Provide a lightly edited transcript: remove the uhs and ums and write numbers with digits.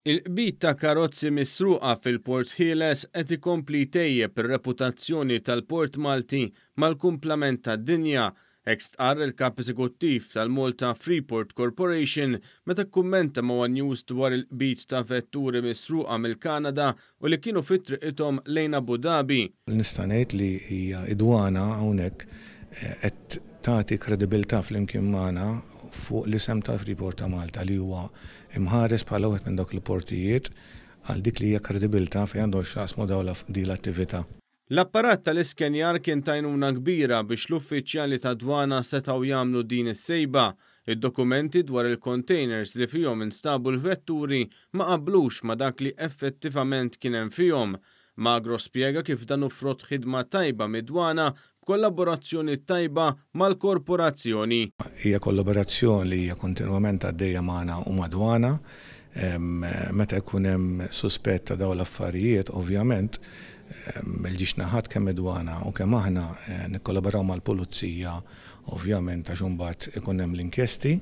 Il-qbit ta' karozzi misruqa fil-Port Ħieles qed ikompli jtejjeb ir-reputazzjoni tal-Port Malti mal-kumplament tad-dinja, hekk stqarr il-kap eżekuttiv tal-Malta Freeport Corporation meta kkummenta ma' One News dwar il-qbit ta' vetturi misruqa mill-Kanada u li kienu fi triqithom lejn Abu Dhabi. Nista' ngħid li hija idwana hawnhekk qed tagħti kredibilità flimkien magħna fuq l-isem tal-Freeport ta' Malta li huwa imħares bħala wieħed minn dawk il-portijiet għal dik li hija kredibilità fejn għandhom x'jaqsmu dawn din l-attività. L-apparat tal-iskenjar kien ta' għajnuna kbira biex l-uffiċjali ta' dwana setgħu jagħmlu din is-sejba. Id-dokumenti dwar il-containers li fihom instabu l-vetturi ma qablux ma' dak li effettivament kien hemm fihom. Magro spjega kif dan frott ħidma tajba mid-dwana b'kollaborazzjoni tajba mal-korporazzjoni. Hija kollaborazzjoni li hija kontinwament għaddejja magħna u mad-dwana. Meta jkun hemm suspett ta' dawn l-affarijiet, ovvjament il-ġiex naħat kemm id-dwana u kemm aħna nikkollaboraw mal-pulizija, ovvjament għax imbagħad ikun hemm l-inkjesti.